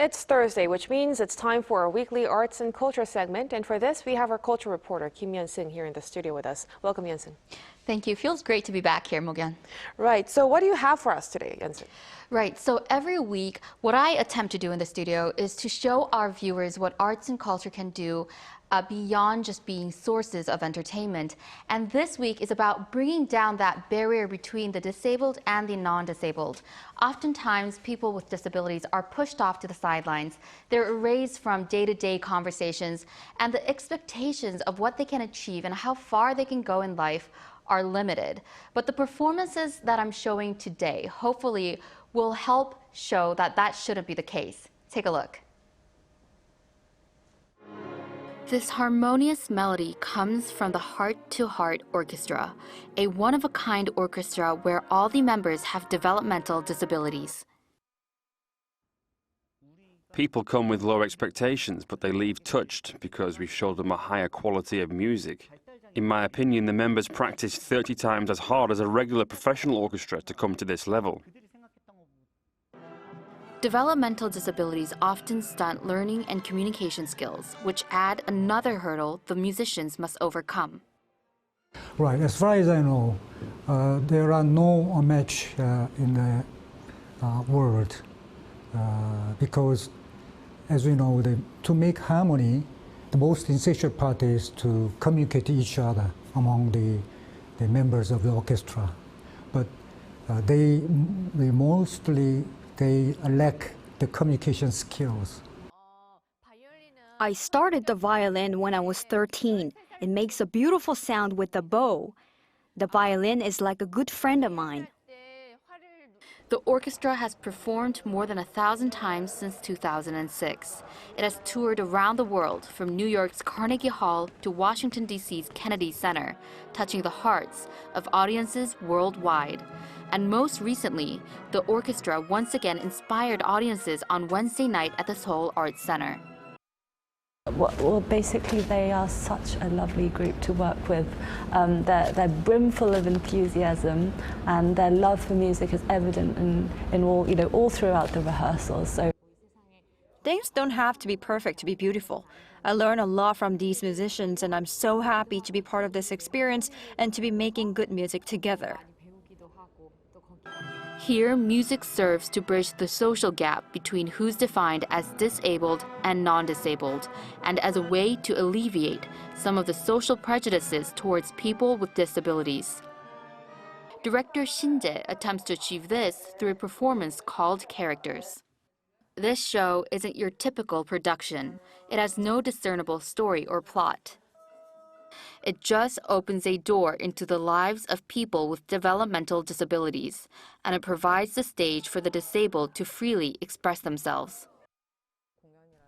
It's Thursday, which means it's time for our weekly arts and culture segment. And for this, we have our culture reporter, Kim Yeon-seung, here in the studio with us. Welcome, Yeon-seung. Thank you. Feels great to be back here, Mok-yeon. Right. So what do you have for us today, Yeon-seung? Right. So every week, what I attempt to do in the studio is to show our viewers what arts and culture can do beyond just being sources of entertainment. And this week is about bringing down that barrier between the disabled and the non-disabled. Oftentimes, people with disabilities are pushed off to the sidelines. They're erased from day-to-day conversations, and the expectations of what they can achieve and how far they can go in life are limited. But the performances that I'm showing today hopefully will help show that that shouldn't be the case. Take a look. This harmonious melody comes from the Heart to Heart Orchestra, a one-of-a-kind orchestra where all the members have developmental disabilities. People come with low expectations, but they leave touched because we've showed them a higher quality of music. In my opinion, the members practice 30 times as hard as a regular professional orchestra to come to this level. Developmental disabilities often stunt learning and communication skills, which add another hurdle the musicians must overcome. Right, as far as I know, there are no match in the world because, as we know, to make harmony, the most essential part is to communicate to each other among the members of the orchestra. But they lack the communication skills. I started the violin when I was 13. It makes a beautiful sound with the bow. The violin is like a good friend of mine. The orchestra has performed more than 1,000 times since 2006. It has toured around the world, from New York's Carnegie Hall to Washington, D.C.'s Kennedy Center, touching the hearts of audiences worldwide. And most recently, the orchestra once again inspired audiences on Wednesday night at the Seoul Arts Center. Well, basically, they are such a lovely group to work with. They're brimful of enthusiasm, and their love for music is evident in all throughout the rehearsals. So Things don't have to be perfect to be beautiful. I learn a lot from these musicians, and I'm so happy to be part of this experience and to be making good music together. Here, music serves to bridge the social gap between who's defined as disabled and non-disabled, and as a way to alleviate some of the social prejudices towards people with disabilities. Director Shin Jae attempts to achieve this through a performance called Characters. This show isn't your typical production. It has no discernible story or plot. It just opens a door into the lives of people with developmental disabilities, and it provides the stage for the disabled to freely express themselves.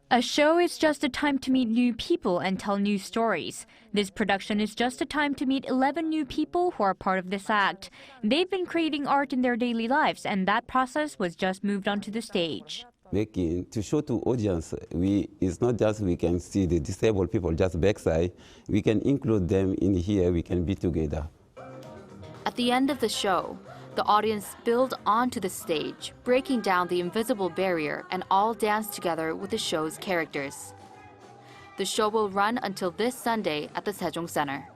A show is just a time to meet new people and tell new stories. This production is just a time to meet 11 new people who are part of this act. They've been creating art in their daily lives, and that process was just moved onto the stage. Making to show to audience, it's not just we can see the disabled people just backside. We can include them in here. We can be together. At the end of the show, the audience spilled onto the stage, breaking down the invisible barrier, and all danced together with the show's characters. The show will run until this Sunday at the Sejong Center.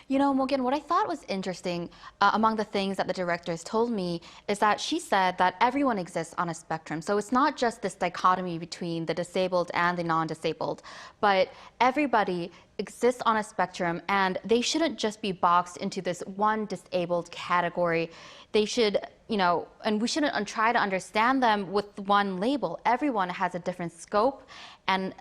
You know, Mok-yeon, what I thought was interesting among the things that the directors told me is that she said that everyone exists on a spectrum. So it's not just this dichotomy between the disabled and the non-disabled, but everybody exists on a spectrum, and they shouldn't just be boxed into this one disabled category. They should, and we shouldn't try to understand them with one label. Everyone has a different scope and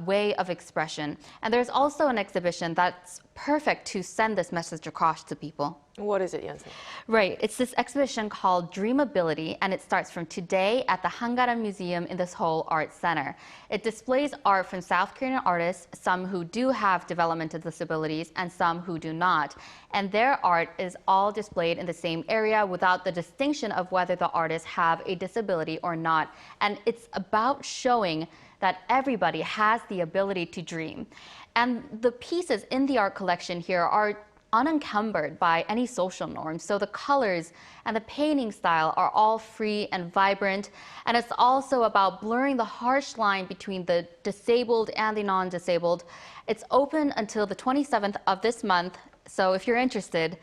way of expression. And there's also an exhibition that's perfect to send this message across to people. What is it, Yeon-seung? Right, it's this exhibition called Dreamability, and it starts from today at the Hanggaran Museum in the Seoul Arts Center. It displays art from South Korean artists, some who do have developmental disabilities and some who do not. And their art is all displayed in the same area without the distinction of whether the artists have a disability or not. And it's about showing that everybody has the ability to dream. And the pieces in the art collection here are unencumbered by any social norms. So the colors and the painting style are all free and vibrant. And it's also about blurring the harsh line between the disabled and the non-disabled. It's open until the 27th of this month. So if you're interested,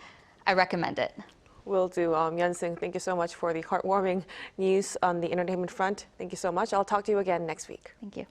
I recommend it. Will do. Yeon-seung, thank you so much for the heartwarming news on the entertainment front. Thank you so much. I'll talk to you again next week. Thank you.